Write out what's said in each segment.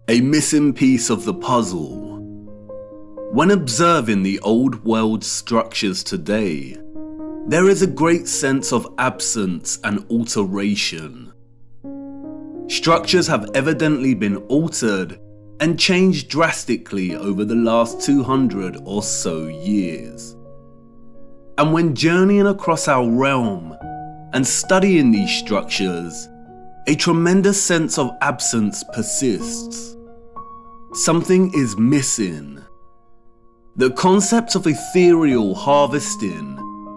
A missing piece of the puzzle. When observing the old world structures today, there is a great sense of absence and alteration. Structures have evidently been altered and changed drastically over the last 200 or so years. And when journeying across our realm and studying these structures, a tremendous sense of absence persists. Something is missing. The concept of ethereal harvesting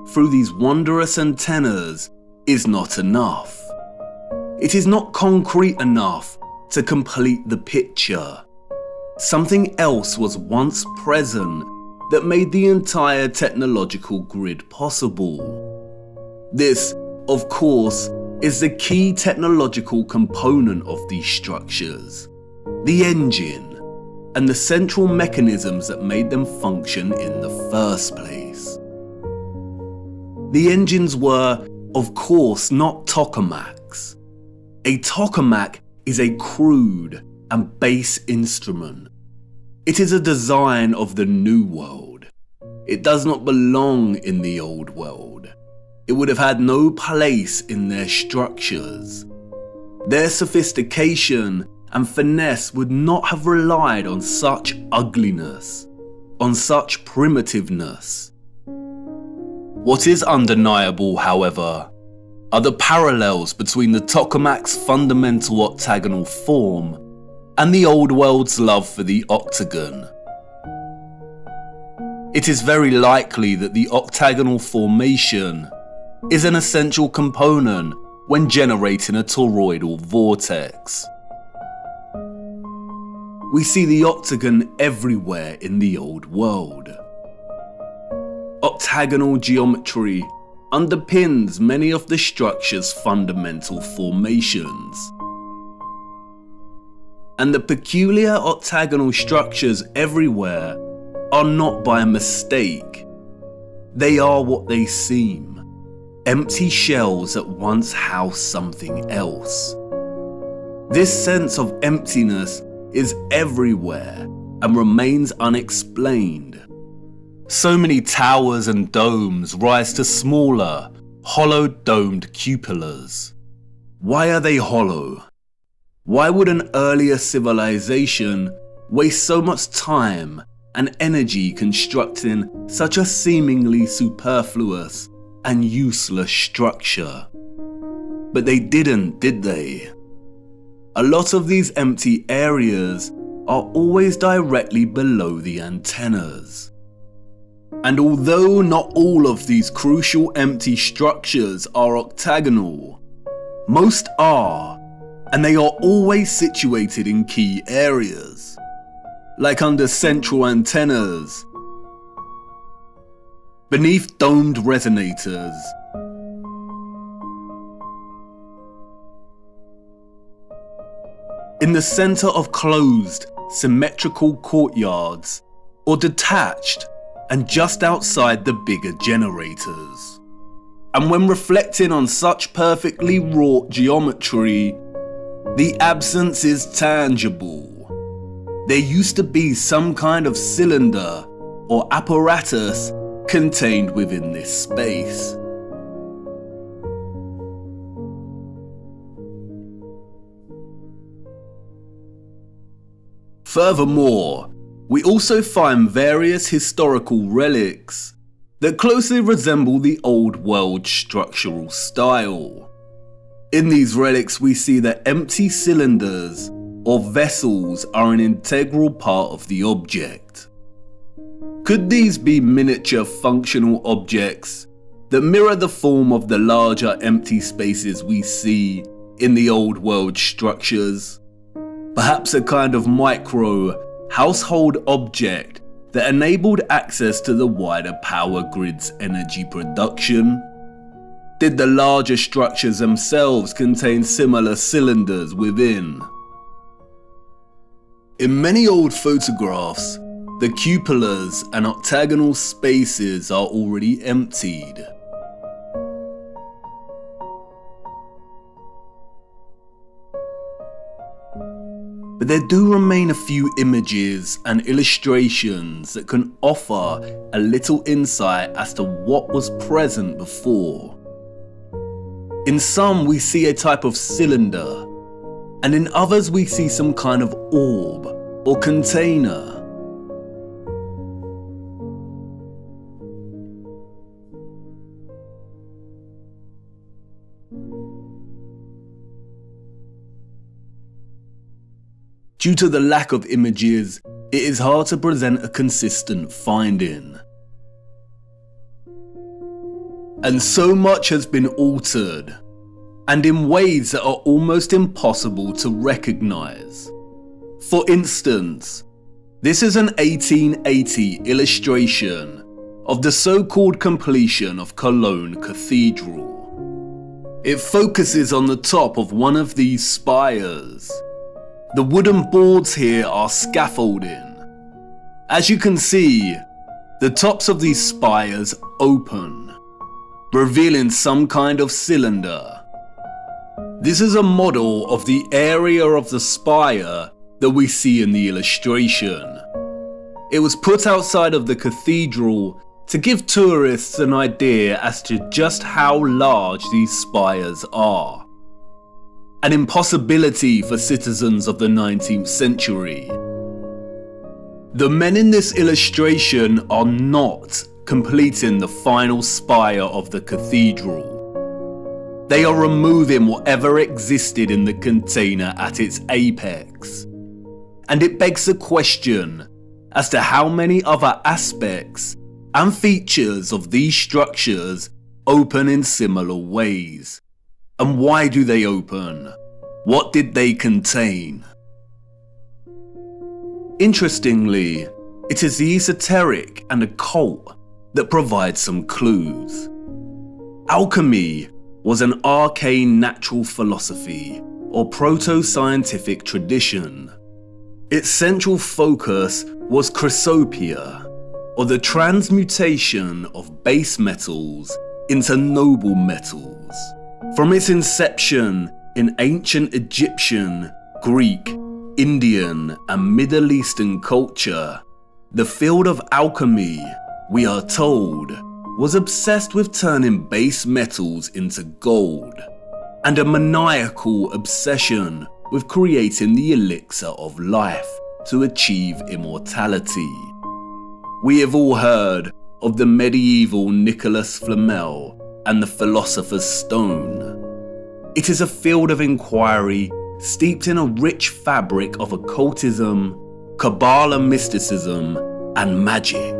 through these wondrous antennas is not enough. It is not concrete enough to complete the picture. Something else was once present that made the entire technological grid possible. This, of course, is the key technological component of these structures, the engine, and the central mechanisms that made them function in the first place. The engines were, of course, not tokamaks. A tokamak is a crude and base instrument. It is a design of the new world. It does not belong in the old world. It would have had no place in their structures. Their sophistication and finesse would not have relied on such ugliness, on such primitiveness. What is undeniable, however, are the parallels between the tokamak's fundamental octagonal form and the old world's love for the octagon. It is very likely that the octagonal formation is an essential component when generating a toroidal vortex. We see the octagon everywhere in the old world. Octagonal geometry underpins many of the structure's fundamental formations. And the peculiar octagonal structures everywhere are not by mistake. They are what they seem, empty shells that once housed something else. This sense of emptiness is everywhere and remains unexplained. So many towers and domes rise to smaller, hollow domed cupolas. Why are they hollow? Why would an earlier civilization waste so much time and energy constructing such a seemingly superfluous and useless structure? But they didn't, did they? A lot of these empty areas are always directly below the antennas. And although not all of these crucial empty structures are octagonal, most are, and they are always situated in key areas, like under central antennas, beneath domed resonators, in the center of closed, symmetrical courtyards, or detached and just outside the bigger generators. And when reflecting on such perfectly wrought geometry, the absence is tangible. There used to be some kind of cylinder or apparatus contained within this space. Furthermore, we also find various historical relics that closely resemble the old world structural style. In these relics, we see that empty cylinders or vessels are an integral part of the object. Could these be miniature functional objects that mirror the form of the larger empty spaces we see in the old world structures? Perhaps a kind of micro household object that enabled access to the wider power grid's energy production? Did the larger structures themselves contain similar cylinders within? In many old photographs, the cupolas and octagonal spaces are already emptied. but there do remain a few images and illustrations that can offer a little insight as to what was present before. In some we see a type of cylinder, and in others we see some kind of orb or container. Due to the lack of images, it is hard to present a consistent finding. And so much has been altered, and in ways that are almost impossible to recognise. For instance, this is an 1880 illustration of the so-called completion of Cologne Cathedral. It focuses on the top of one of these spires. The wooden boards here are scaffolding. As you can see, the tops of these spires open, revealing some kind of cylinder. This is a model of the area of the spire that we see in the illustration. It was put outside of the cathedral to give tourists an idea as to just how large these spires are. An impossibility for citizens of the 19th century. The men in this illustration are not completing the final spire of the cathedral. They are removing whatever existed in the container at its apex. And it begs the question as to how many other aspects and features of these structures open in similar ways. And why do they open? What did they contain? Interestingly, it is the esoteric and occult that provide some clues. Alchemy was an arcane natural philosophy or proto-scientific tradition. Its central focus was chrysopia, or the transmutation of base metals into noble metals. From its inception in ancient Egyptian, Greek, Indian, and Middle Eastern culture, the field of alchemy, we are told, was obsessed with turning base metals into gold, and a maniacal obsession with creating the elixir of life to achieve immortality. We have all heard of the medieval Nicholas Flamel and the Philosopher's Stone. It is a field of inquiry steeped in a rich fabric of occultism, Kabbalah mysticism, and magic.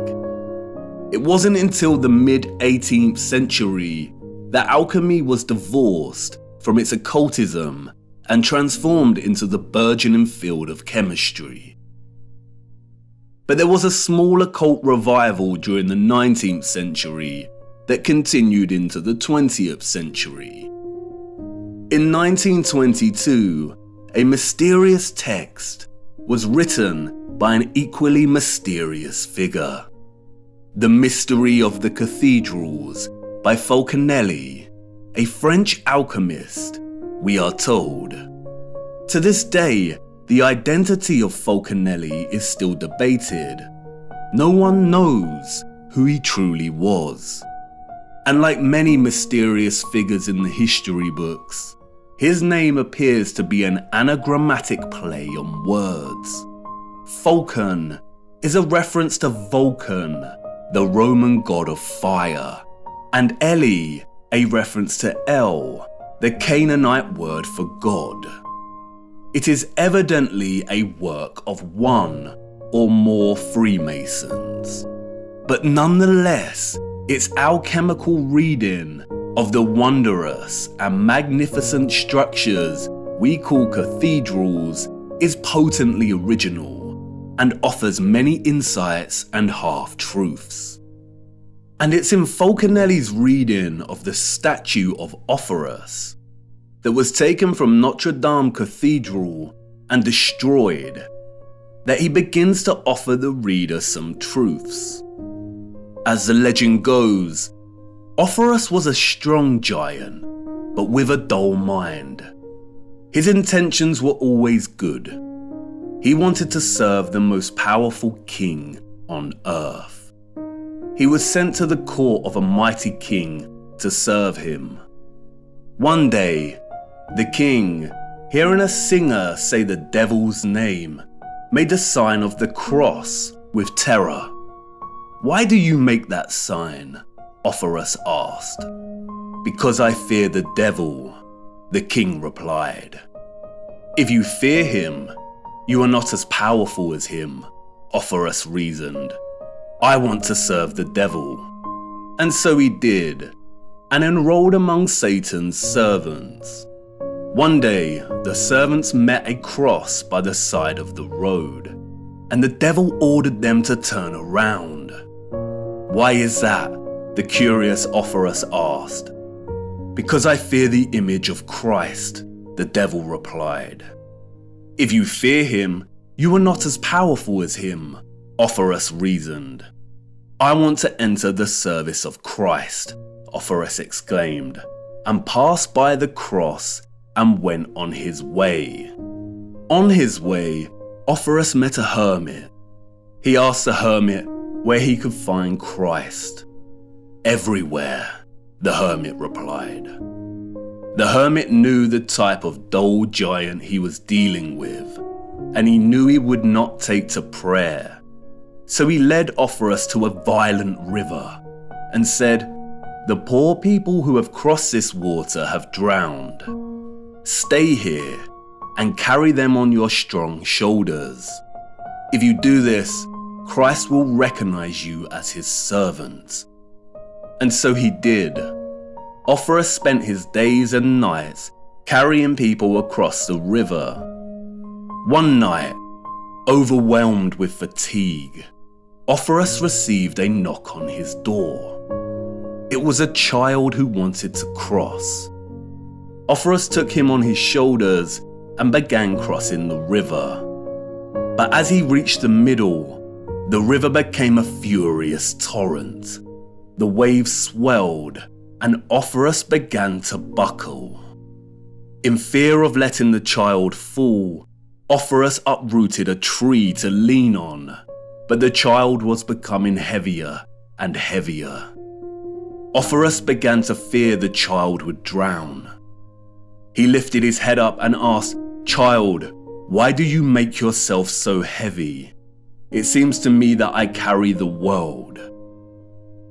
It wasn't until the mid-18th century that alchemy was divorced from its occultism and transformed into the burgeoning field of chemistry. But there was a small occult revival during the 19th century that continued into the 20th century. In 1922, a mysterious text was written by an equally mysterious figure. The Mystery of the Cathedrals by Fulcanelli, a French alchemist, we are told. To this day, the identity of Fulcanelli is still debated. No one knows who he truly was. And like many mysterious figures in the history books, his name appears to be an anagrammatic play on words. Fulcan is a reference to Vulcan, the Roman god of fire, and Eli, a reference to El, the Canaanite word for God. It is evidently a work of one or more Freemasons, but nonetheless, its alchemical reading of the wondrous and magnificent structures we call cathedrals is potently original and offers many insights and half-truths. And it's in Fulcanelli's reading of the statue of Ophorus that was taken from Notre Dame Cathedral and destroyed that he begins to offer the reader some truths. As the legend goes, Ophorus was a strong giant, but with a dull mind. His intentions were always good, He wanted to serve the most powerful king on earth. He was sent to the court of a mighty king to serve him. One day, the king, hearing a singer say the devil's name, made a sign of the cross with terror. "Why do you make that sign?" Ophorus asked. "Because I fear the devil," the king replied. "If you fear him, you are not as powerful as him," Ophorus reasoned. "I want to serve the devil." And so he did, and enrolled among Satan's servants. One day, the servants met a cross by the side of the road, and the devil ordered them to turn around. "Why is that?" the curious Ophorus asked. "Because I fear the image of Christ," the devil replied. "If you fear him, you are not as powerful as him," Ophorus reasoned. "I want to enter the service of Christ," Ophorus exclaimed, and passed by the cross and went on his way. On his way, Ophorus met a hermit. He asked the hermit where he could find Christ. "Everywhere," the hermit replied. The hermit knew the type of dull giant he was dealing with, and he knew he would not take to prayer. So he led Ophorus to a violent river and said, "The poor people who have crossed this water have drowned. Stay here and carry them on your strong shoulders. If you do this, Christ will recognize you as his servant." And so he did. Ophorus spent his days and nights carrying people across the river. One night, overwhelmed with fatigue, Ophorus received a knock on his door. It was a child who wanted to cross. Ophorus took him on his shoulders and began crossing the river. But as he reached the middle, the river became a furious torrent. The waves swelled, and Ophorus began to buckle. In fear of letting the child fall, Ophorus uprooted a tree to lean on, but the child was becoming heavier and heavier. Ophorus began to fear the child would drown. He lifted his head up and asked, "Child, why do you make yourself so heavy? It seems to me that I carry the world."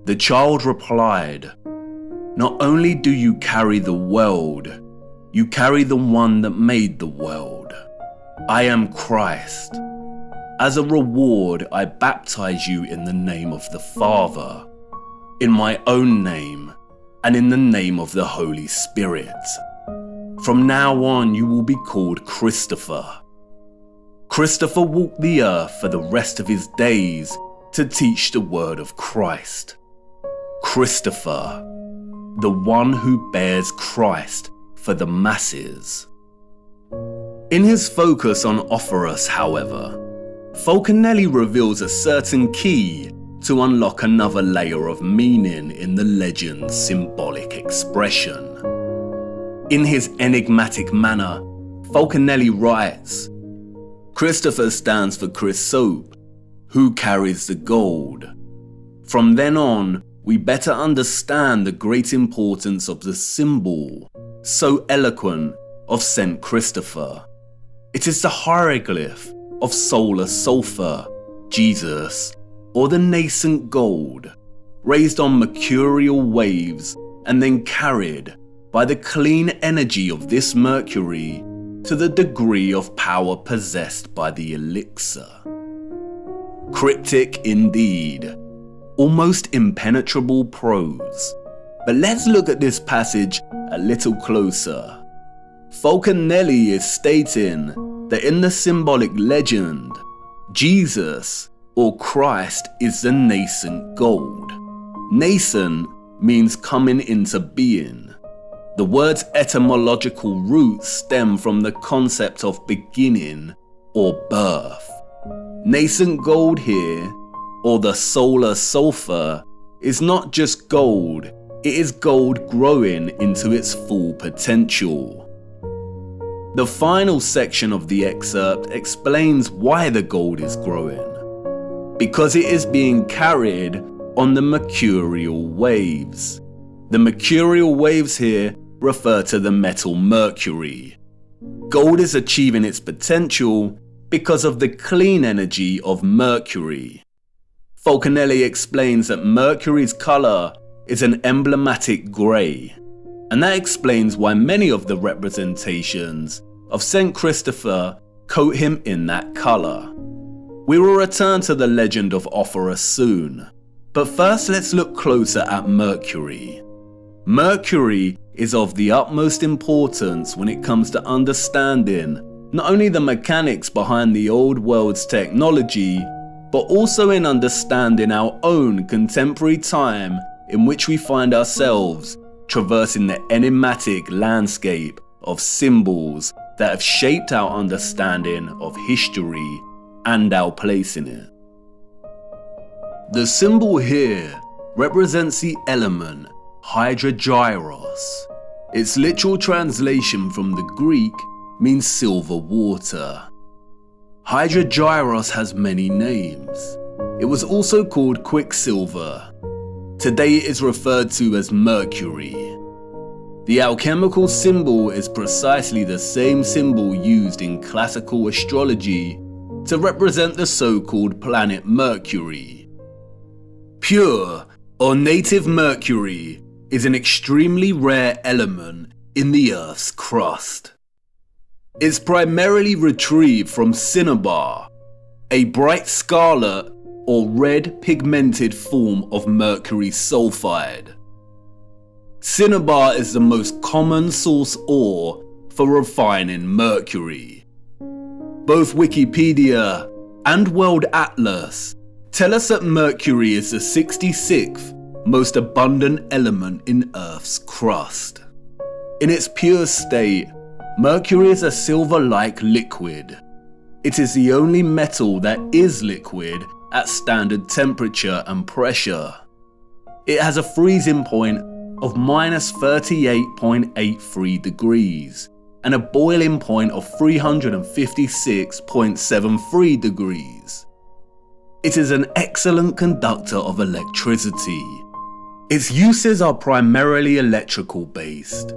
The child replied, "Not only do you carry the world, you carry the one that made the world. I am Christ. As a reward, I baptize you in the name of the Father, in my own name, and in the name of the Holy Spirit. From now on, you will be called Christopher." Christopher walked the earth for the rest of his days to teach the word of Christ. Christopher, the one who bears Christ for the masses. In his focus on Ophorus, however, Falconelli reveals a certain key to unlock another layer of meaning in the legend's symbolic expression. In his enigmatic manner, Falconelli writes, "Christopher stands for Chrysope, who carries the gold. From then on, we better understand the great importance of the symbol, so eloquent, of Saint Christopher. It is the hieroglyph of solar sulfur, Jesus, or the nascent gold, raised on mercurial waves and then carried by the clean energy of this mercury to the degree of power possessed by the elixir." Cryptic indeed, almost impenetrable prose. But let's look at this passage a little closer. Falconelli is stating that in the symbolic legend, Jesus, or Christ, is the nascent gold. Nascent means coming into being. The word's etymological roots stem from the concept of beginning or birth. Nascent gold here, or the solar sulfur, is not just gold, it is gold growing into its full potential. The final section of the excerpt explains why the gold is growing. Because it is being carried on the mercurial waves. The mercurial waves here refer to the metal mercury. Gold is achieving its potential because of the clean energy of mercury. Falconelli explains that mercury's color is an emblematic grey, and that explains why many of the representations of St. Christopher coat him in that color. We will return to the legend of Ophorus soon, but first let's look closer at Mercury. Mercury is of the utmost importance when it comes to understanding not only the mechanics behind the old world's technology, but also in understanding our own contemporary time in which we find ourselves traversing the enigmatic landscape of symbols that have shaped our understanding of history and our place in it. The symbol here represents the element Hydragyros. Its literal translation from the Greek means silver water. Hydragyros has many names. It was also called quicksilver. Today it is referred to as mercury. The alchemical symbol is precisely the same symbol used in classical astrology to represent the so-called planet Mercury. Pure or native mercury is an extremely rare element in the Earth's crust. It's primarily retrieved from cinnabar, a bright scarlet or red pigmented form of mercury sulfide. Cinnabar is the most common source ore for refining mercury. Both Wikipedia and World Atlas tell us that mercury is the 66th most abundant element in Earth's crust. In its pure state, mercury is a silver-like liquid. It is the only metal that is liquid at standard temperature and pressure. It has a freezing point of -38.83 degrees and a boiling point of 356.73 degrees. It is an excellent conductor of electricity. Its uses are primarily electrical based.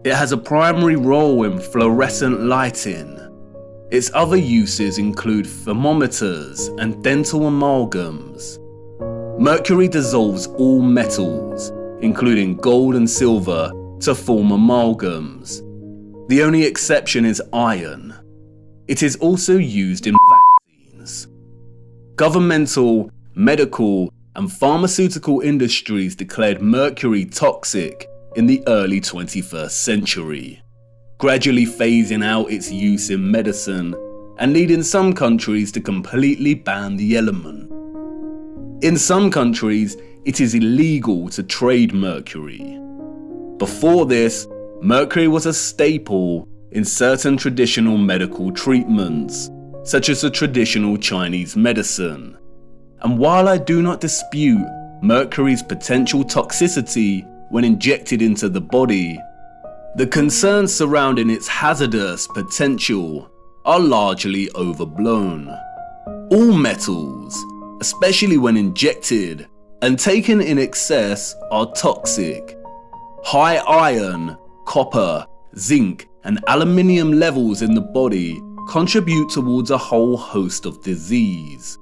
It has a primary role in fluorescent lighting. Its other uses include thermometers and dental amalgams. Mercury dissolves all metals, including gold and silver, to form amalgams. The only exception is iron. It is also used in vaccines. Governmental, medical, and pharmaceutical industries declared mercury toxic in the early 21st century, gradually phasing out its use in medicine and leading some countries to completely ban the element. In some countries, it is illegal to trade mercury. Before this, mercury was a staple in certain traditional medical treatments, such as the traditional Chinese medicine. And while I do not dispute mercury's potential toxicity when injected into the body, the concerns surrounding its hazardous potential are largely overblown. All metals, especially when injected and taken in excess, are toxic. High iron, copper, zinc, and aluminium levels in the body contribute towards a whole host of disease,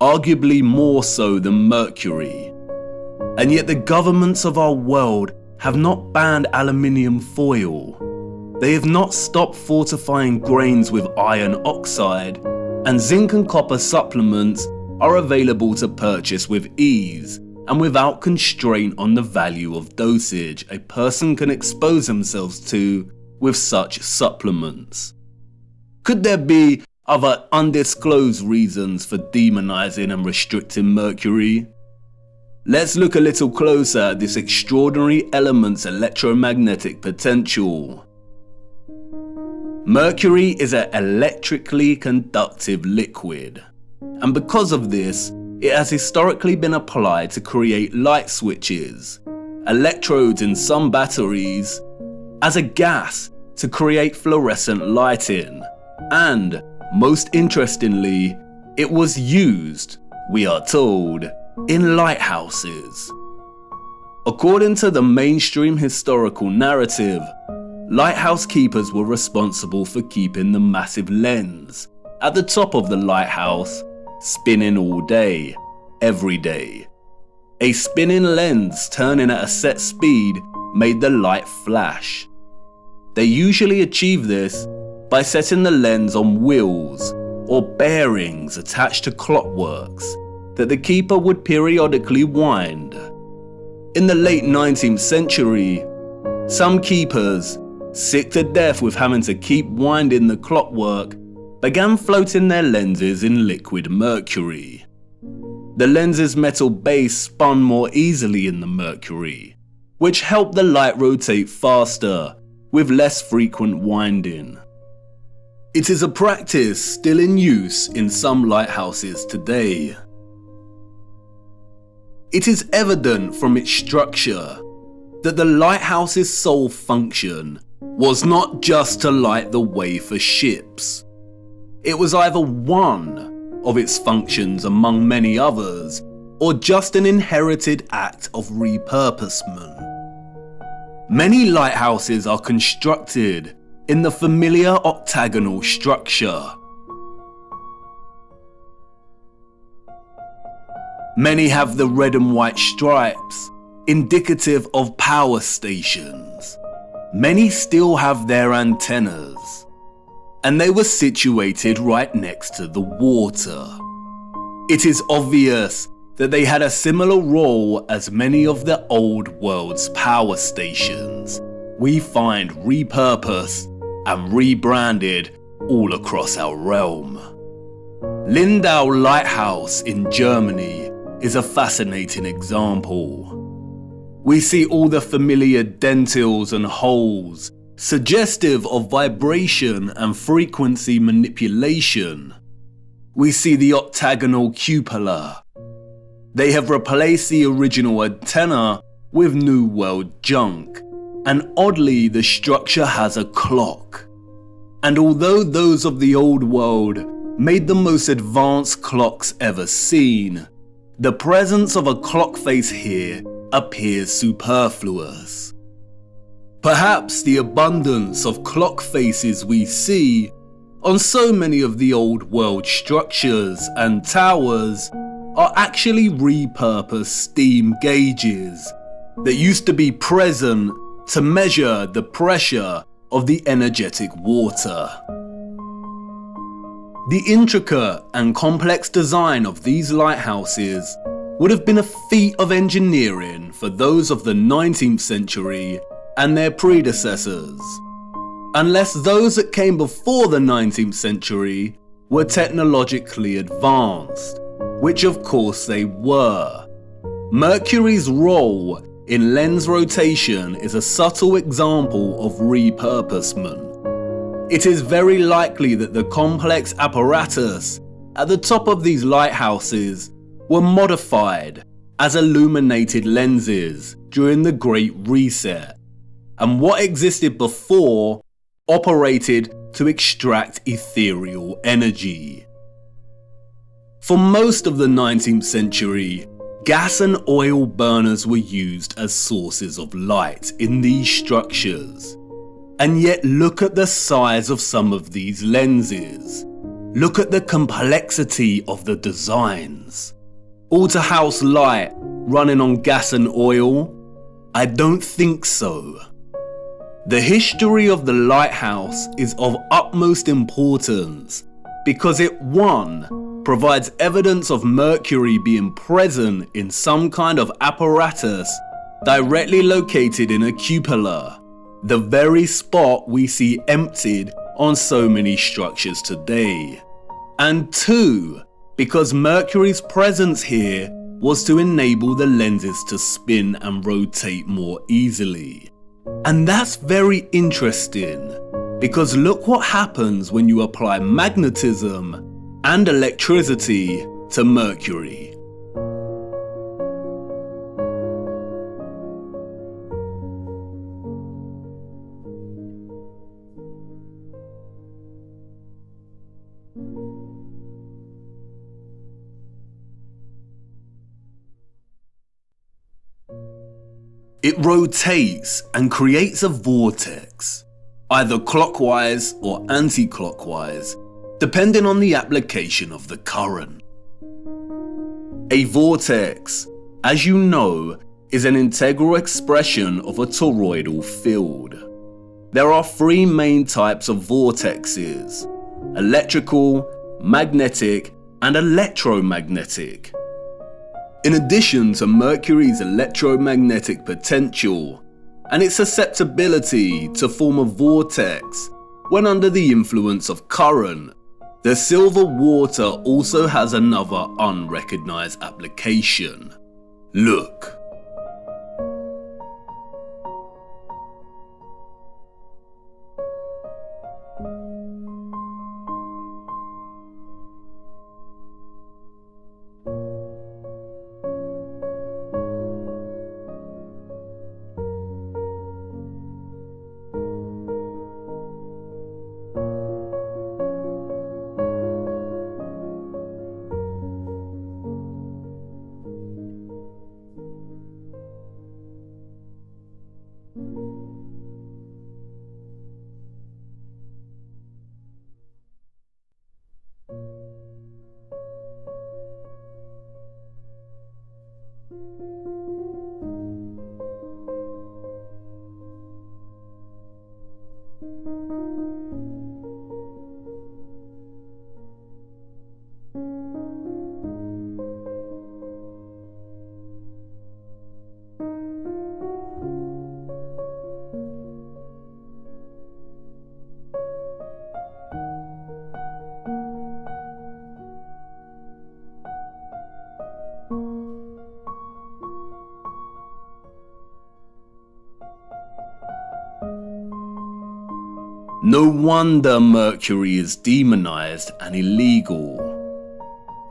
arguably more so than mercury. And yet the governments of our world have not banned aluminium foil. They have not stopped fortifying grains with iron oxide, and zinc and copper supplements are available to purchase with ease and without constraint on the value of dosage a person can expose themselves to with such supplements. Could there be other undisclosed reasons for demonizing and restricting mercury? Let's look a little closer at this extraordinary element's electromagnetic potential. Mercury is an electrically conductive liquid, and because of this, it has historically been applied to create light switches, electrodes in some batteries, as a gas to create fluorescent lighting, and, most interestingly, it was used, we are told, in lighthouses. According to the mainstream historical narrative, lighthouse keepers were responsible for keeping the massive lens at the top of the lighthouse spinning all day, every day. A spinning lens turning at a set speed made the light flash. They usually achieve this by setting the lens on wheels or bearings attached to clockworks that the keeper would periodically wind. In the late 19th century, some keepers, sick to death with having to keep winding the clockwork, began floating their lenses in liquid mercury. The lens's metal base spun more easily in the mercury, which helped the light rotate faster with less frequent winding. It is a practice still in use in some lighthouses today. It is evident from its structure that the lighthouse's sole function was not just to light the way for ships. It was either one of its functions among many others, or just an inherited act of repurposement. Many lighthouses are constructed in the familiar octagonal structure. Many have the red and white stripes, indicative of power stations. Many still have their antennas, and they were situated right next to the water. It is obvious that they had a similar role as many of the old world's power stations we find repurposed and rebranded all across our realm. Lindau Lighthouse in Germany is a fascinating example. We see all the familiar dentils and holes, suggestive of vibration and frequency manipulation. We see the octagonal cupola. They have replaced the original antenna with New World junk, and oddly the structure has a clock. And although those of the old world made the most advanced clocks ever seen, the presence of a clock face here appears superfluous. Perhaps the abundance of clock faces we see on so many of the old world structures and towers are actually repurposed steam gauges that used to be present to measure the pressure of the energetic water. The intricate and complex design of these lighthouses would have been a feat of engineering for those of the 19th century and their predecessors, unless those that came before the 19th century were technologically advanced, which of course they were. Mercury's role in lens rotation is a subtle example of repurposement. It is very likely that the complex apparatus at the top of these lighthouses were modified as illuminated lenses during the Great Reset, and what existed before operated to extract ethereal energy. For most of the 19th century, gas and oil burners were used as sources of light in these structures. And yet look at the size of some of these lenses. Look at the complexity of the designs. All to house light running on gas and oil? I don't think so. The history of the lighthouse is of utmost importance because it, 1, provides evidence of Mercury being present in some kind of apparatus directly located in a cupola, the very spot we see emptied on so many structures today. And 2, because Mercury's presence here was to enable the lenses to spin and rotate more easily. And that's very interesting, because look what happens when you apply magnetism and electricity to Mercury. It rotates and creates a vortex, either clockwise or anti-clockwise, depending on the application of the current. A vortex, as you know, is an integral expression of a toroidal field. There are three main types of vortexes: electrical, magnetic, and electromagnetic. In addition to Mercury's electromagnetic potential and its susceptibility to form a vortex when under the influence of current, the silver water also has another unrecognized application. Look. No wonder Mercury is demonized and illegal.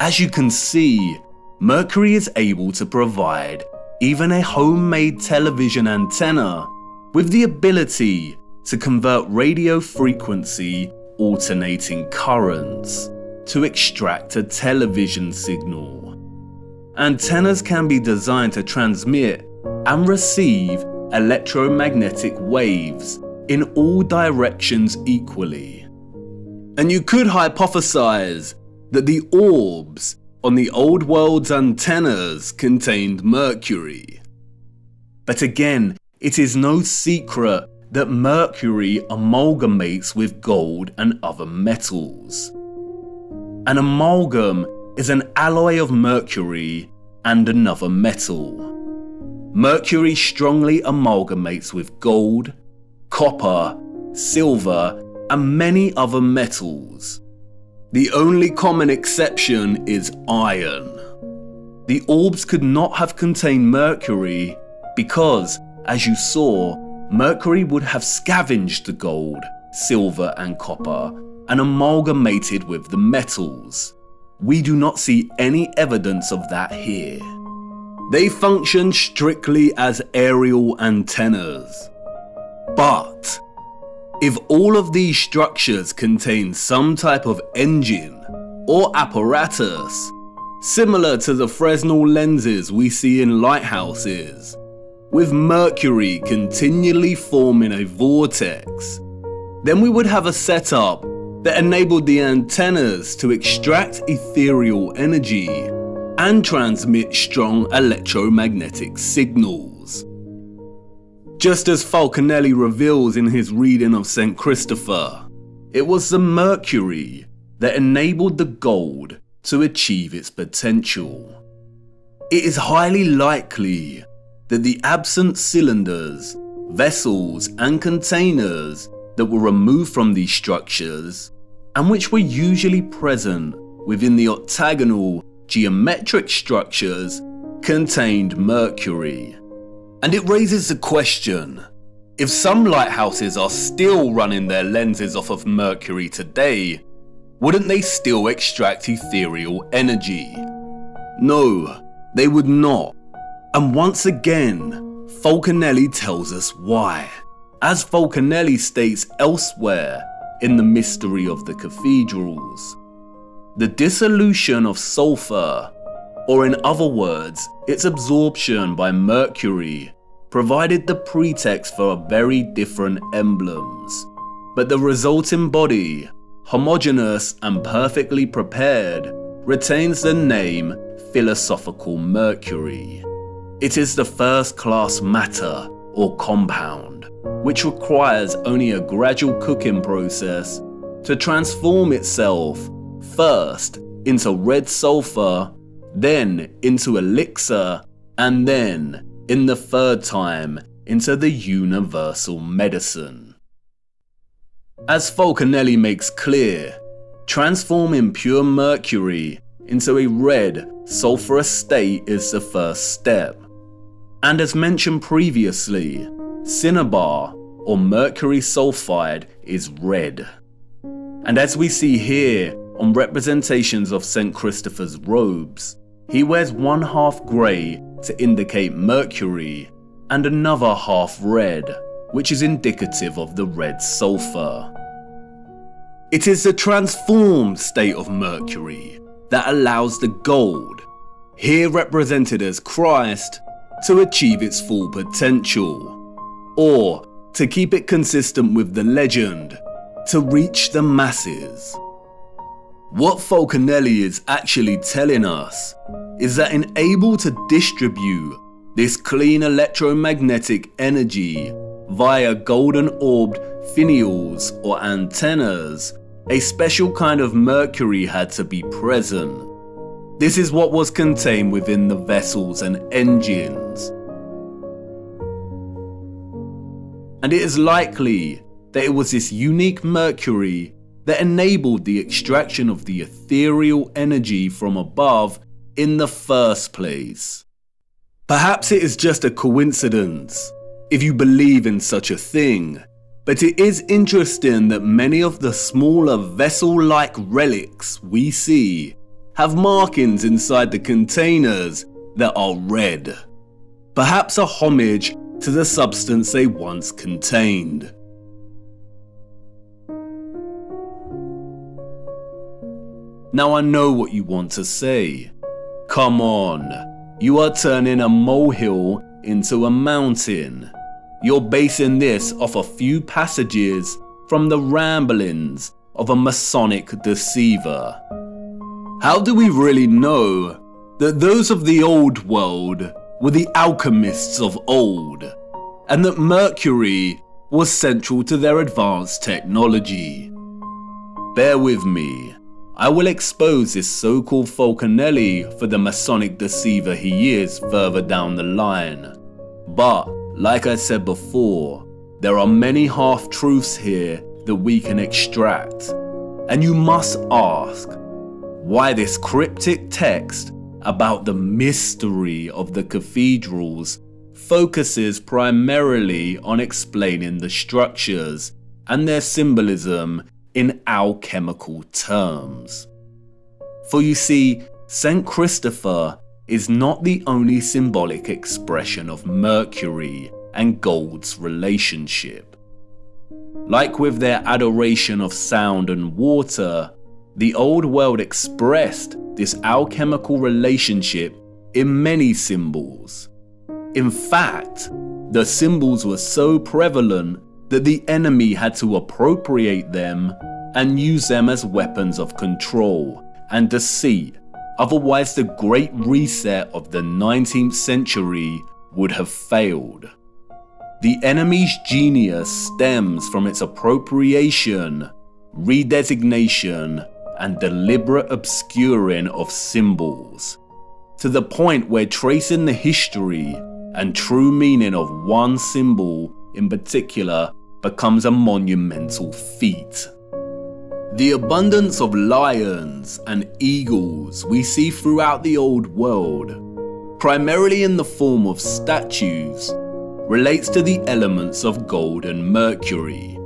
As you can see, Mercury is able to provide even a homemade television antenna with the ability to convert radio frequency alternating currents to extract a television signal. Antennas can be designed to transmit and receive electromagnetic waves in all directions equally. And you could hypothesize that the orbs on the old world's antennas contained mercury. But again, it is no secret that mercury amalgamates with gold and other metals. An amalgam is an alloy of mercury and another metal. Mercury strongly amalgamates with gold, copper, silver, and many other metals. The only common exception is iron. The orbs could not have contained mercury because, as you saw, mercury would have scavenged the gold, silver, and copper and amalgamated with the metals. We do not see any evidence of that here. They function strictly as aerial antennas. But if all of these structures contain some type of engine or apparatus, similar to the Fresnel lenses we see in lighthouses, with mercury continually forming a vortex, then we would have a setup that enabled the antennas to extract ethereal energy and transmit strong electromagnetic signals. Just as Falconelli reveals in his reading of St. Christopher, it was the mercury that enabled the gold to achieve its potential. It is highly likely that the absent cylinders, vessels, and containers that were removed from these structures, and which were usually present within the octagonal geometric structures, contained mercury. And it raises the question, if some lighthouses are still running their lenses off of mercury today, wouldn't they still extract ethereal energy? No, they would not. And once again, Falconelli tells us why. As Falconelli states elsewhere in The Mystery of the Cathedrals, the dissolution of sulfur, or in other words, its absorption by mercury, provided the pretext for very different emblems, but the resulting body, homogeneous and perfectly prepared, retains the name philosophical mercury. It is the first-class matter or compound, which requires only a gradual cooking process to transform itself first into red sulfur, then into elixir, and then, in the third time, into the universal medicine. As Falconelli makes clear, transforming pure mercury into a red, sulfurous state is the first step. And as mentioned previously, cinnabar or mercury sulfide is red. And as we see here on representations of St. Christopher's robes, he wears one half grey to indicate mercury and another half red, which is indicative of the red sulfur. It is the transformed state of mercury that allows the gold, here represented as Christ, to achieve its full potential, or, to keep it consistent with the legend, to reach the masses. What Falconelli is actually telling us is that in able to distribute this clean electromagnetic energy via golden orbed finials or antennas, a special kind of mercury had to be present. This is what was contained within the vessels and engines. And it is likely that it was this unique mercury that enabled the extraction of the ethereal energy from above in the first place. Perhaps it is just a coincidence, if you believe in such a thing, but it is interesting that many of the smaller vessel-like relics we see have markings inside the containers that are red, perhaps a homage to the substance they once contained. Now I know what you want to say. Come on, you are turning a molehill into a mountain. You're basing this off a few passages from the ramblings of a Masonic deceiver. How do we really know that those of the old world were the alchemists of old, and that mercury was central to their advanced technology? Bear with me. I will expose this so-called Falconelli for the Masonic deceiver he is further down the line. But, like I said before, there are many half-truths here that we can extract. And you must ask, why this cryptic text about the mystery of the cathedrals focuses primarily on explaining the structures and their symbolism in alchemical terms. For you see, St. Christopher is not the only symbolic expression of Mercury and gold's relationship. Like with their adoration of sound and water, the old world expressed this alchemical relationship in many symbols. In fact, the symbols were so prevalent that the enemy had to appropriate them and use them as weapons of control and deceit. Otherwise, the Great Reset of the 19th century would have failed. The enemy's genius stems from its appropriation, redesignation, and deliberate obscuring of symbols, to the point where tracing the history and true meaning of one symbol in particular becomes a monumental feat. The abundance of lions and eagles we see throughout the old world, primarily in the form of statues, relates to the elements of gold and mercury.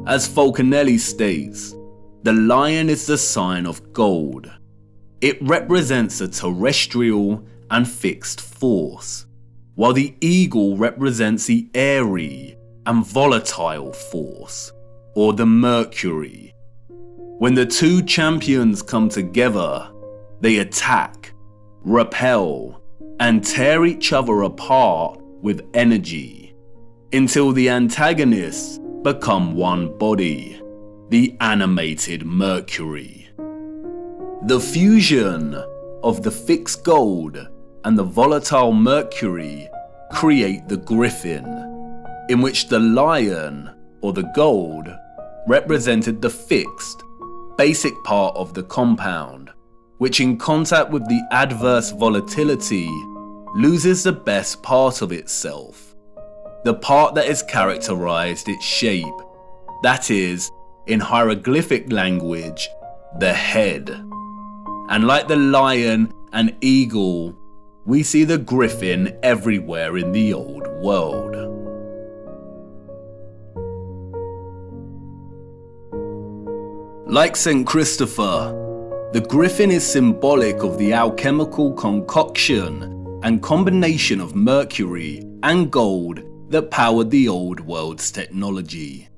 As Falconelli states, the lion is the sign of gold. It represents a terrestrial and fixed force, while the eagle represents the airy and volatile force, or the mercury. When the two champions come together, they attack, repel, and tear each other apart with energy, until the antagonists become one body, the animated Mercury. The fusion of the fixed gold and the volatile Mercury create the griffin, in which the lion, or the gold, represented the fixed, basic part of the compound, which in contact with the adverse volatility loses the best part of itself, the part that has characterized its shape, that is, in hieroglyphic language, the head. And like the lion and eagle, we see the griffin everywhere in the old world. Like St. Christopher, the griffin is symbolic of the alchemical concoction and combination of mercury and gold that powered the old world's technology.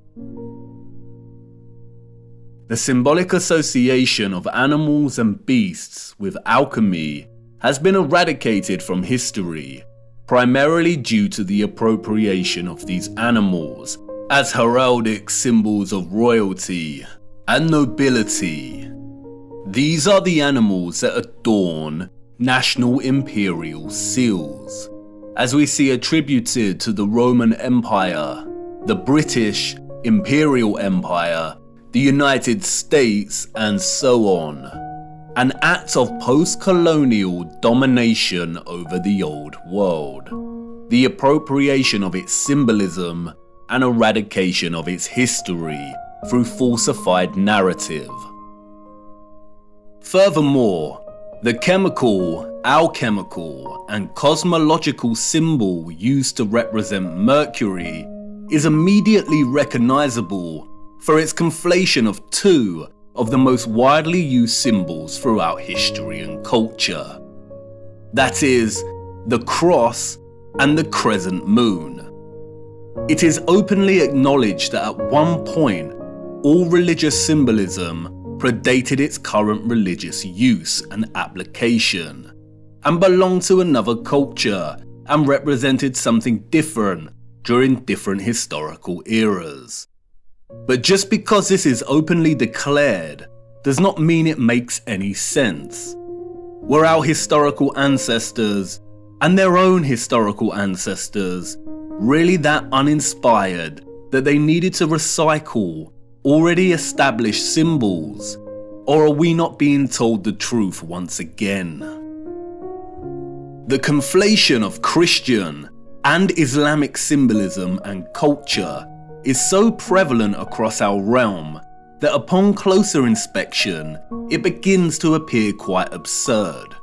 The symbolic association of animals and beasts with alchemy has been eradicated from history, primarily due to the appropriation of these animals as heraldic symbols of royalty and nobility. These are the animals that adorn national imperial seals, as we see attributed to the Roman Empire, the British Imperial Empire, the United States, and so on. An act of post-colonial domination over the old world, the appropriation of its symbolism and eradication of its history through falsified narrative. Furthermore, the chemical, alchemical, and cosmological symbol used to represent Mercury is immediately recognizable for its conflation of two of the most widely used symbols throughout history and culture. That is, the cross and the crescent moon. It is openly acknowledged that at one point, all religious symbolism predated its current religious use and application, and belonged to another culture and represented something different during different historical eras. But just because this is openly declared does not mean it makes any sense. Were our historical ancestors and their own historical ancestors really that uninspired that they needed to recycle already established symbols, or are we not being told the truth once again? The conflation of Christian and Islamic symbolism and culture is so prevalent across our realm that upon closer inspection, it begins to appear quite absurd.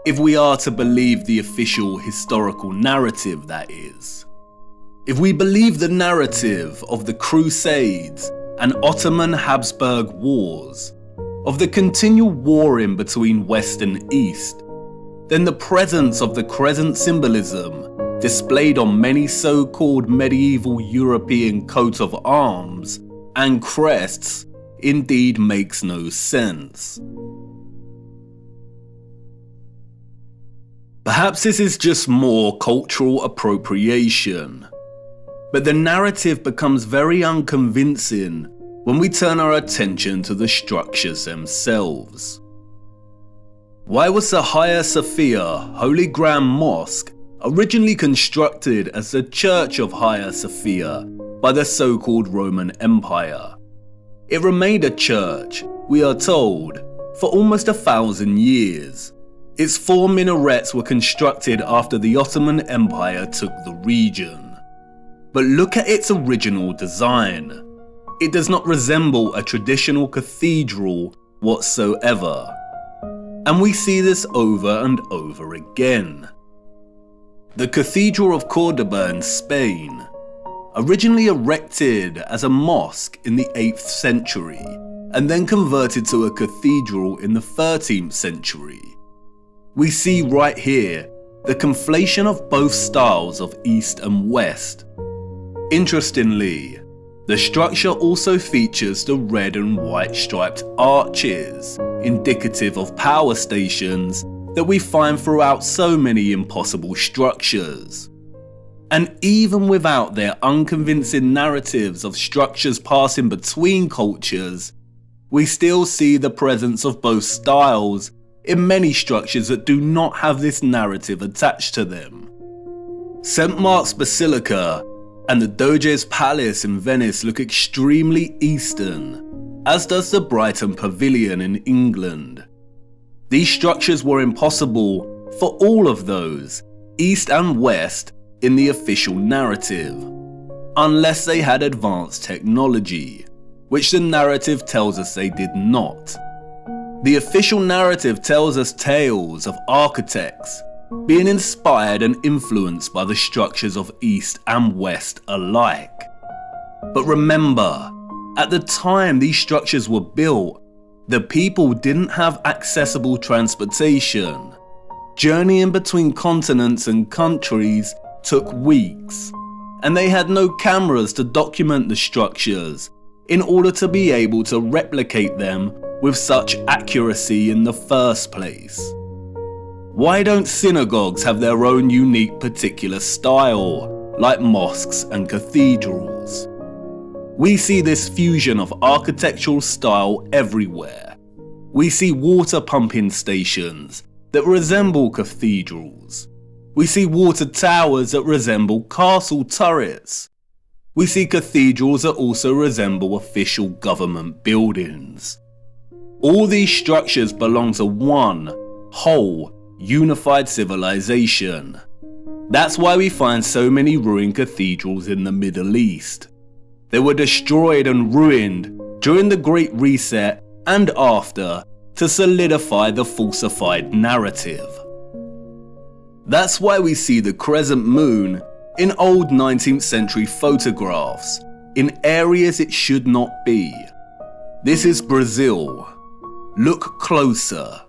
If we are to believe the official historical narrative, that is. If we believe the narrative of the Crusades and Ottoman Habsburg Wars, of the continual warring between West and East, then the presence of the crescent symbolism displayed on many so-called medieval European coats of arms and crests indeed makes no sense. Perhaps this is just more cultural appropriation, but the narrative becomes very unconvincing when we turn our attention to the structures themselves. Why was the Hagia Sophia Holy Grand Mosque originally constructed as the Church of Hagia Sophia by the so-called Roman Empire? It remained a church, we are told, for almost 1,000 years. Its 4 minarets were constructed after the Ottoman Empire took the region. But look at its original design. It does not resemble a traditional cathedral whatsoever. And we see this over and over again. The Cathedral of Cordoba in Spain, originally erected as a mosque in the 8th century, and then converted to a cathedral in the 13th century. We see right here the conflation of both styles of East and West, Interestingly, the structure also features the red and white striped arches, indicative of power stations that we find throughout so many impossible structures. And even without their unconvincing narratives of structures passing between cultures, we still see the presence of both styles in many structures that do not have this narrative attached to them. St. Mark's Basilica and the Doge's Palace in Venice look extremely Eastern, as does the Brighton Pavilion in England. These structures were impossible for all of those, East and West, in the official narrative, unless they had advanced technology, which the narrative tells us they did not. The official narrative tells us tales of architects being inspired and influenced by the structures of East and West alike. But remember, at the time these structures were built, the people didn't have accessible transportation. Journeying between continents and countries took weeks, and they had no cameras to document the structures in order to be able to replicate them with such accuracy in the first place. Why don't synagogues have their own unique particular style, like mosques and cathedrals? We see this fusion of architectural style everywhere. We see water pumping stations that resemble cathedrals. We see water towers that resemble castle turrets. We see cathedrals that also resemble official government buildings. All these structures belong to one whole, unified civilization. That's why we find so many ruined cathedrals in the Middle East. They were destroyed and ruined during the Great Reset and after to solidify the falsified narrative. That's why we see the crescent moon in old 19th century photographs in areas it should not be. This is Brazil. Look closer.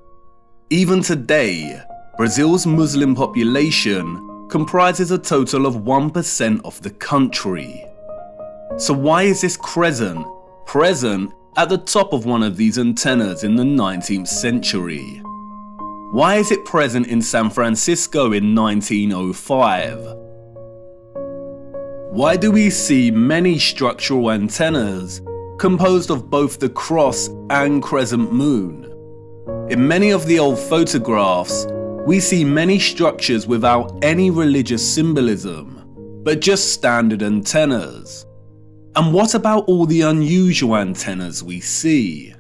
Even today, Brazil's Muslim population comprises a total of 1% of the country. So why is this crescent present at the top of one of these antennas in the 19th century? Why is it present in San Francisco in 1905? Why do we see many structural antennas composed of both the cross and crescent moon? In many of the old photographs, we see many structures without any religious symbolism, but just standard antennas. And what about all the unusual antennas we see?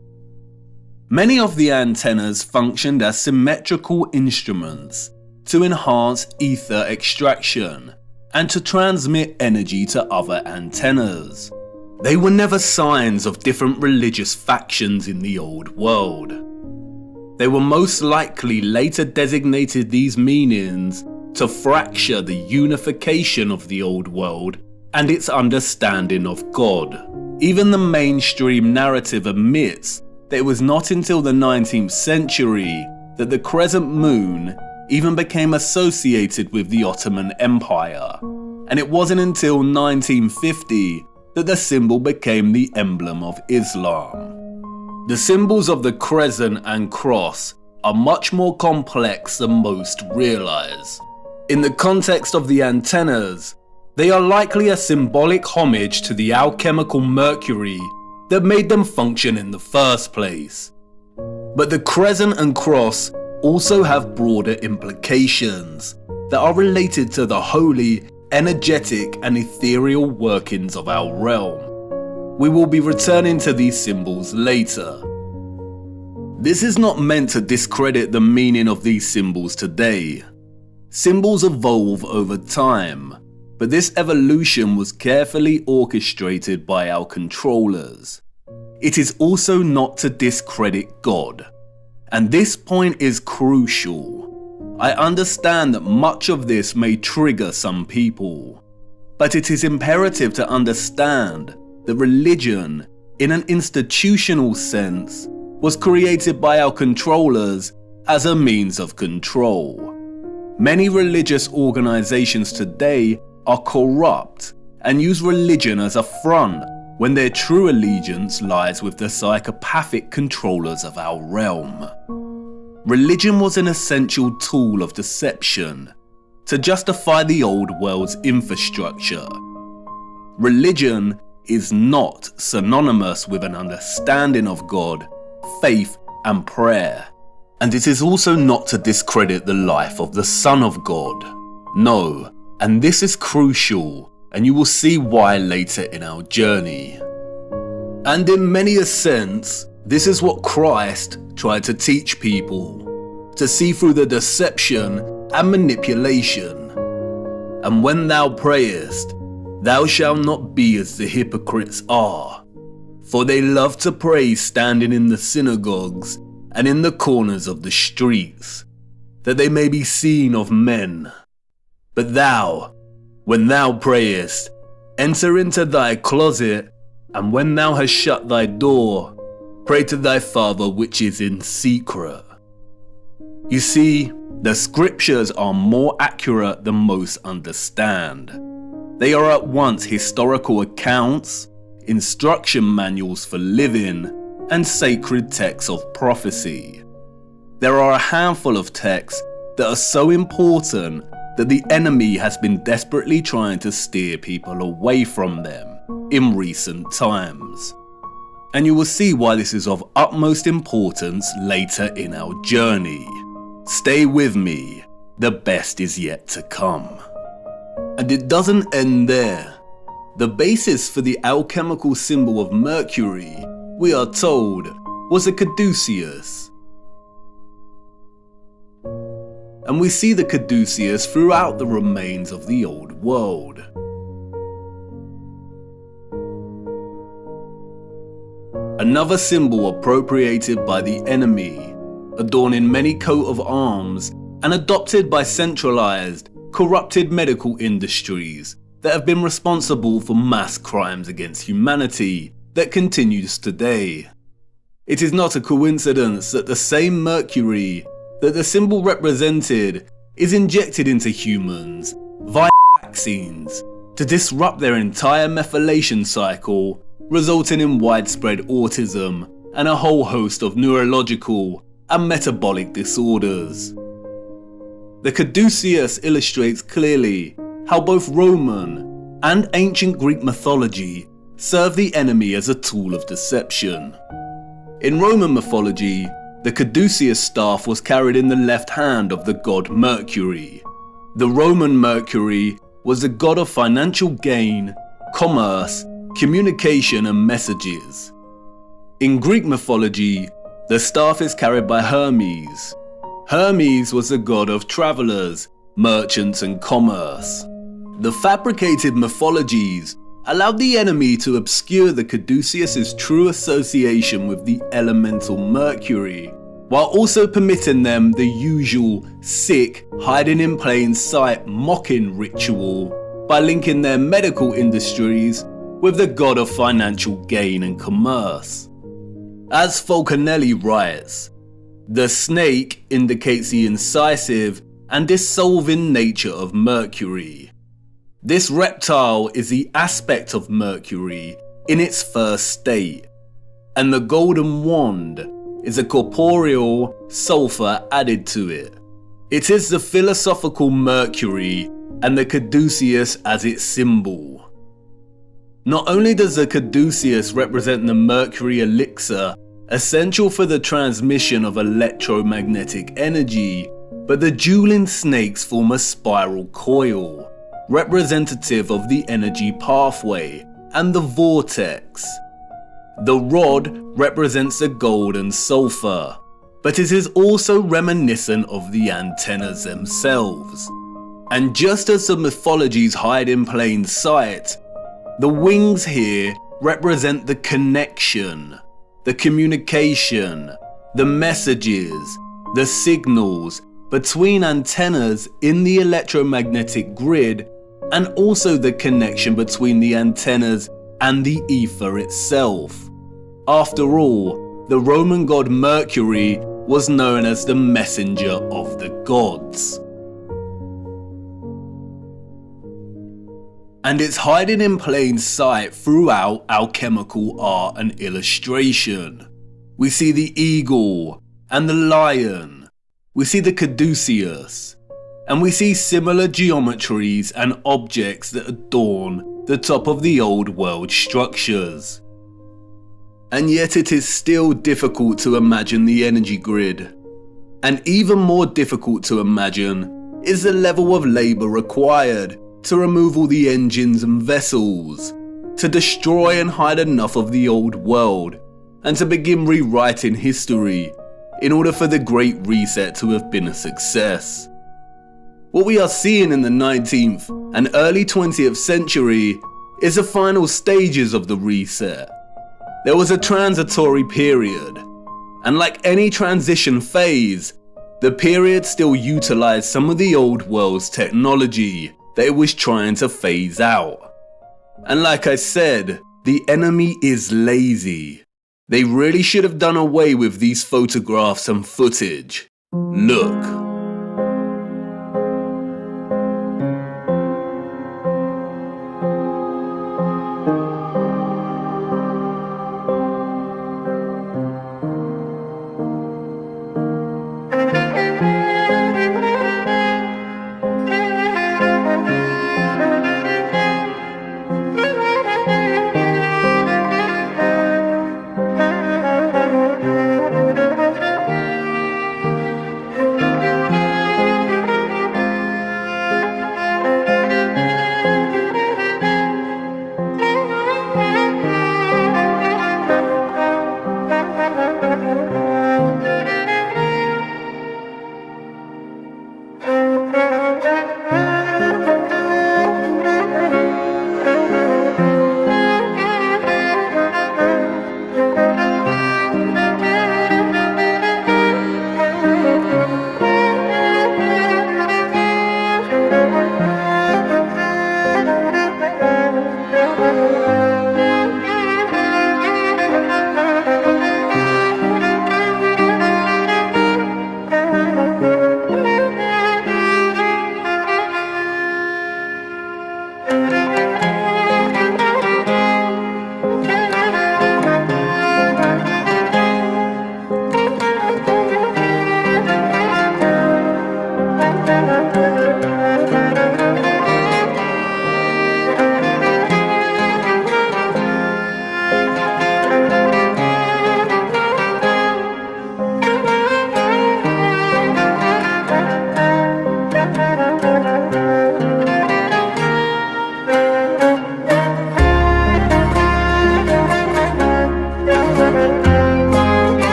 Many of the antennas functioned as symmetrical instruments to enhance ether extraction and to transmit energy to other antennas. They were never signs of different religious factions in the old world. They were most likely later designated these meanings to fracture the unification of the old world and its understanding of God. Even the mainstream narrative admits that it was not until the 19th century that the crescent moon even became associated with the Ottoman Empire, and it wasn't until 1950 that the symbol became the emblem of Islam. The symbols of the crescent and cross are much more complex than most realize. In the context of the antennas, they are likely a symbolic homage to the alchemical mercury that made them function in the first place. But the crescent and cross also have broader implications that are related to the holy, energetic and ethereal workings of our realm. We will be returning to these symbols later. This is not meant to discredit the meaning of these symbols today. Symbols evolve over time, but this evolution was carefully orchestrated by our controllers. It is also not to discredit God, and this point is crucial. I understand that much of this may trigger some people, but it is imperative to understand that religion, in an institutional sense, was created by our controllers as a means of control. Many religious organizations today are corrupt and use religion as a front when their true allegiance lies with the psychopathic controllers of our realm. Religion was an essential tool of deception to justify the old world's infrastructure. Religion is not synonymous with an understanding of God, faith, and prayer. And it is also not to discredit the life of the Son of God. No, and this is crucial, and you will see why later in our journey. And in many a sense, this is what Christ tried to teach people, to see through the deception and manipulation. And when thou prayest, thou shalt not be as the hypocrites are, for they love to pray standing in the synagogues and in the corners of the streets, that they may be seen of men. But thou, when thou prayest, enter into thy closet, and when thou hast shut thy door, pray to thy Father which is in secret. You see, the scriptures are more accurate than most understand. They are at once historical accounts, instruction manuals for living, and sacred texts of prophecy. There are a handful of texts that are so important that the enemy has been desperately trying to steer people away from them in recent times. And you will see why this is of utmost importance later in our journey. Stay with me, the best is yet to come. And it doesn't end there. The basis for the alchemical symbol of Mercury, we are told, was a caduceus. And we see the caduceus throughout the remains of the old world. Another symbol appropriated by the enemy, adorning many coat of arms and adopted by centralized, corrupted medical industries that have been responsible for mass crimes against humanity that continues today. It is not a coincidence that the same Mercury that the symbol represented is injected into humans via vaccines to disrupt their entire methylation cycle, resulting in widespread autism and a whole host of neurological and metabolic disorders. The caduceus illustrates clearly how both Roman and ancient Greek mythology serve the enemy as a tool of deception. In Roman mythology, the caduceus staff was carried in the left hand of the god Mercury. The Roman Mercury was the god of financial gain, commerce, communication, and messages. In Greek mythology, the staff is carried by Hermes. Hermes was the god of travelers, merchants, and commerce. The fabricated mythologies allowed the enemy to obscure the caduceus's true association with the elemental Mercury, while also permitting them the usual sick, hiding in plain sight mocking ritual by linking their medical industries with the god of financial gain and commerce. As Falconelli writes, the snake indicates the incisive and dissolving nature of Mercury. This reptile is the aspect of Mercury in its first state, and the golden wand is a corporeal sulfur added to it. It is the philosophical Mercury and the caduceus as its symbol. Not only does the caduceus represent the Mercury elixir essential for the transmission of electromagnetic energy, but the dueling snakes form a spiral coil, representative of the energy pathway and the vortex. The rod represents the gold and sulfur, but it is also reminiscent of the antennas themselves. And just as the mythologies hide in plain sight, the wings here represent the connection, the communication, the messages, the signals between antennas in the electromagnetic grid, and also the connection between the antennas and the ether itself. After all, the Roman god Mercury was known as the messenger of the gods. and it's hiding in plain sight throughout alchemical art and illustration. We see the eagle and the lion, we see the caduceus, and we see similar geometries and objects that adorn the top of the old world structures. And yet it is still difficult to imagine the energy grid. And even more difficult to imagine is the level of labour required to remove all the engines and vessels, to destroy and hide enough of the old world, and to begin rewriting history in order for the Great Reset to have been a success. What we are seeing in the 19th and early 20th century is the final stages of the reset. There was a transitory period, and like any transition phase, the period still utilised some of the old world's technology that it was trying to phase out. And like I said, the enemy is lazy. They really should have done away with these photographs and footage. Look.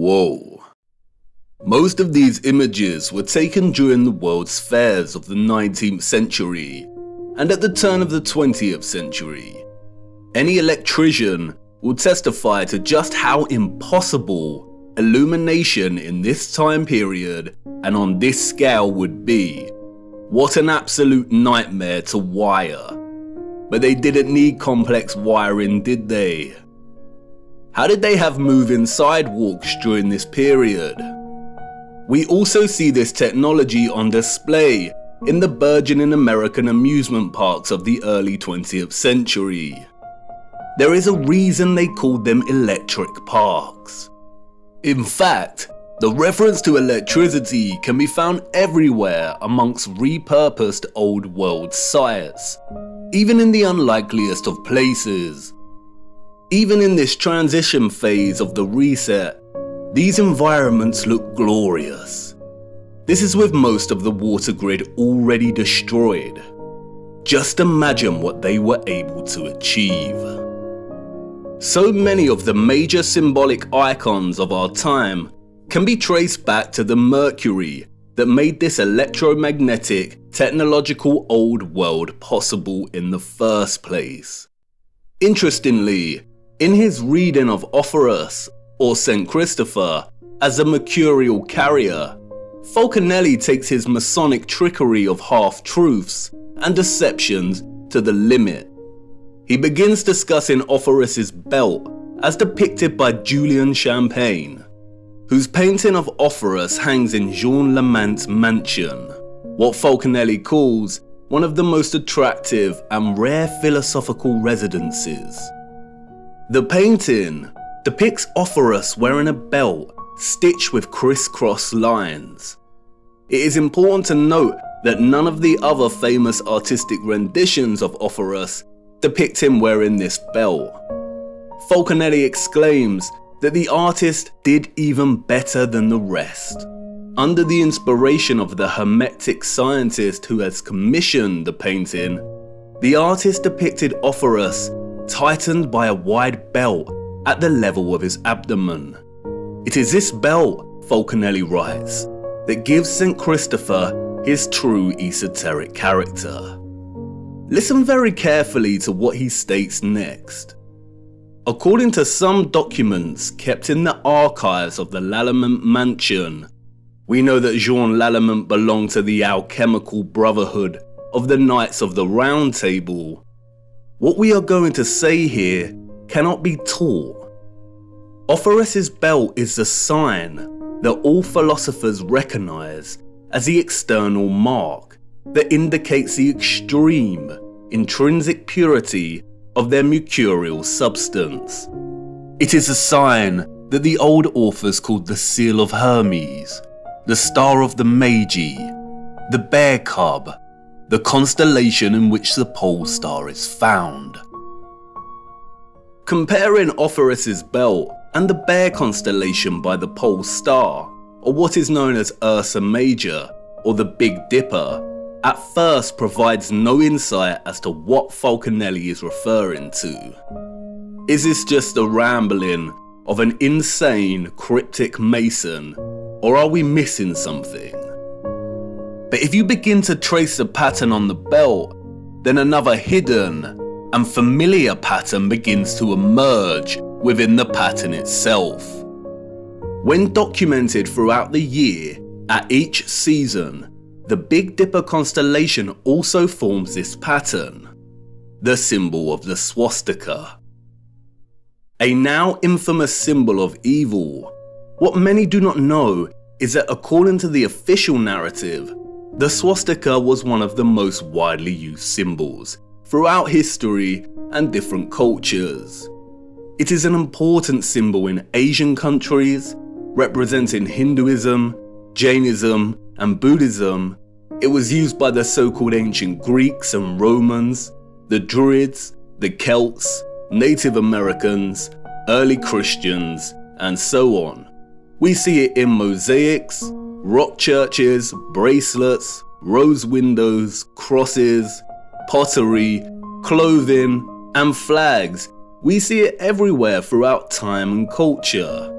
Whoa. Most of these images were taken during the World's Fairs of the 19th century and at the turn of the 20th century. Any electrician will testify to just how impossible illumination in this time period and on this scale would be. What an absolute nightmare to wire. But they didn't need complex wiring, did they? How did they have moving sidewalks during this period? We also see this technology on display in the burgeoning American amusement parks of the early 20th century. There is a reason they called them electric parks. In fact, the reference to electricity can be found everywhere amongst repurposed old world sites, even in the unlikeliest of places. Even in this transition phase of the reset, these environments look glorious. This is with most of the water grid already destroyed. Just imagine what they were able to achieve. So many of the major symbolic icons of our time can be traced back to the mercury that made this electromagnetic, technological old world possible in the first place. Interestingly, in his reading of Ophorus, or St. Christopher, as a mercurial carrier, Falconelli takes his Masonic trickery of half-truths and deceptions to the limit. He begins discussing Ophorus's belt as depicted by Julian Champagne, whose painting of Ophorus hangs in Jean Lamant's mansion, what Falconelli calls one of the most attractive and rare philosophical residences. The painting depicts Ophorus wearing a belt stitched with crisscross lines. It is important to note that none of the other famous artistic renditions of Ophorus depict him wearing this belt. Falconelli exclaims that the artist did even better than the rest. Under the inspiration of the Hermetic scientist who has commissioned the painting, the artist depicted Ophorus tightened by a wide belt at the level of his abdomen. It is this belt, Falconelli writes, that gives St. Christopher his true esoteric character. Listen very carefully to what he states next. According to some documents kept in the archives of the Lallement mansion, we know that Jean Lallement belonged to the alchemical brotherhood of the Knights of the Round Table. What we are going to say here cannot be taught. Ophorus's belt is the sign that all philosophers recognize as the external mark that indicates the extreme, intrinsic purity of their mercurial substance. It is a sign that the old authors called the Seal of Hermes, the Star of the Magi, the Bear Cub, the constellation in which the pole star is found. Comparing Ophorus's belt and the Bear constellation by the pole star, or what is known as Ursa Major, or the Big Dipper, at first provides no insight as to what Falconelli is referring to. Is this just a rambling of an insane cryptic mason, or are we missing something? But if you begin to trace the pattern on the belt, then another hidden and familiar pattern begins to emerge within the pattern itself. When documented throughout the year, at each season, the Big Dipper constellation also forms this pattern, the symbol of the swastika. A now infamous symbol of evil. What many do not know is that according to the official narrative, the swastika was one of the most widely used symbols throughout history and different cultures. It is an important symbol in Asian countries, representing Hinduism, Jainism, and Buddhism. It was used by the so-called ancient Greeks and Romans, the Druids, the Celts, Native Americans, early Christians, and so on. We see it in mosaics, rock churches, bracelets, rose windows, crosses, pottery, clothing, and flags. We see it everywhere throughout time and culture.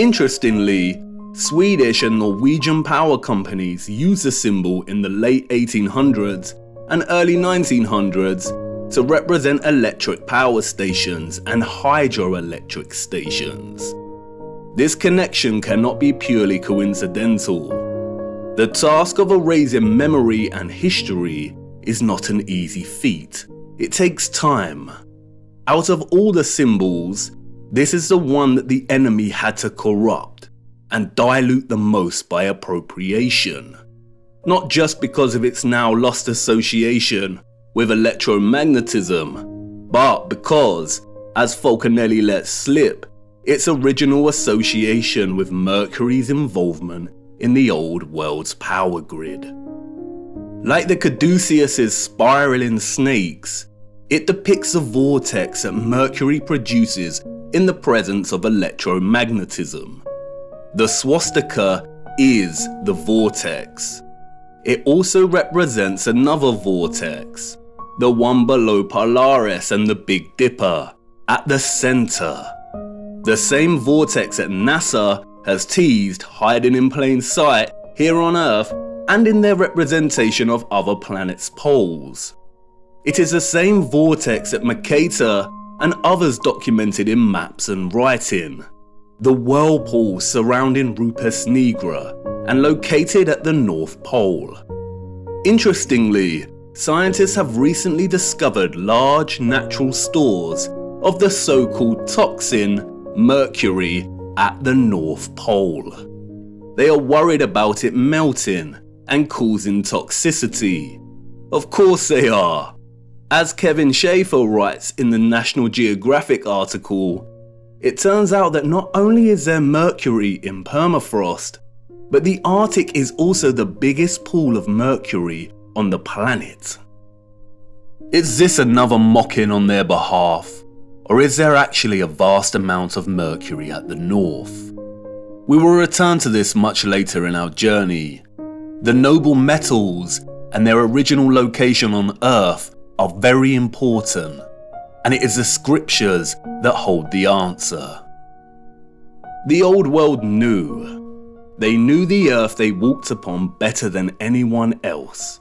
Interestingly, Swedish and Norwegian power companies used the symbol in the late 1800s and early 1900s to represent electric power stations and hydroelectric stations. This connection cannot be purely coincidental. The task of erasing memory and history is not an easy feat. It takes time. Out of all the symbols, this is the one that the enemy had to corrupt and dilute the most by appropriation. Not just because of its now lost association with electromagnetism, but because, as Falconelli let slip, its original association with Mercury's involvement in the old world's power grid. Like the Caduceus's spiraling snakes, it depicts a vortex that Mercury produces in the presence of electromagnetism. The swastika is the vortex. It also represents another vortex, the one below Polaris and the Big Dipper, at the center. The same vortex that NASA has teased hiding in plain sight here on Earth and in their representation of other planets' poles. It is the same vortex that Mercator and others documented in maps and writing. The whirlpool surrounding Rupes Nigra and located at the North Pole. Interestingly, scientists have recently discovered large natural stores of the so-called toxin mercury at the North Pole. They are worried about it melting and causing toxicity. Of course they are. As Kevin Schaefer writes in the National Geographic article, it turns out that not only is there mercury in permafrost, but the Arctic is also the biggest pool of mercury on the planet. Is this another mocking on their behalf, or is there actually a vast amount of mercury at the north? We will return to this much later in our journey. The noble metals and their original location on Earth are very important, and it is the scriptures that hold the answer. The old world knew. They knew the earth they walked upon better than anyone else.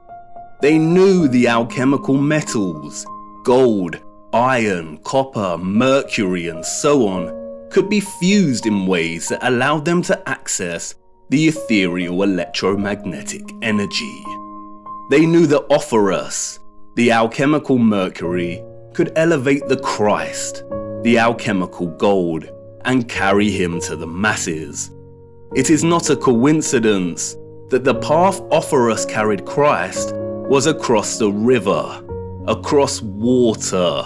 They knew the alchemical metals, gold, iron, copper, mercury, and so on, could be fused in ways that allowed them to access the ethereal electromagnetic energy. They knew that Ophorus, the alchemical mercury, could elevate the Christ, the alchemical gold, and carry him to the masses. It is not a coincidence that the path Ophorus carried Christ was across the river, across water.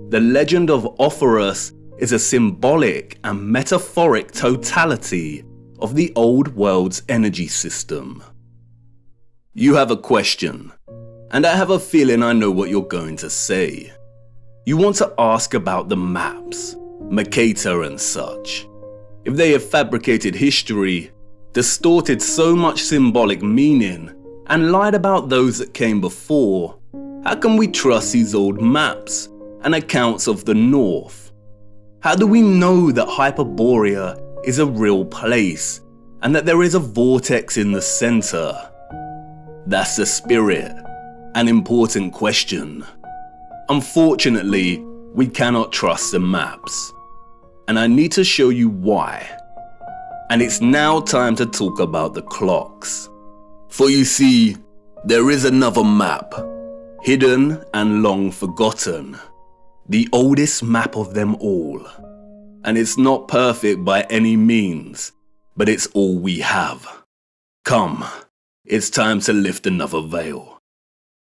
The legend of Ophorus is a symbolic and metaphoric totality of the old world's energy system. You have a question, and I have a feeling I know what you're going to say. You want to ask about the maps, Mercator and such. If they have fabricated history, distorted so much symbolic meaning, and lied about those that came before, how can we trust these old maps and accounts of the North? How do we know that Hyperborea is a real place and that there is a vortex in the center? That's the spirit, an important question. Unfortunately, we cannot trust the maps, and I need to show you why. And it's now time to talk about the clocks. For you see, there is another map, hidden and long forgotten, the oldest map of them all. And it's not perfect by any means, but it's all we have. Come, it's time to lift another veil.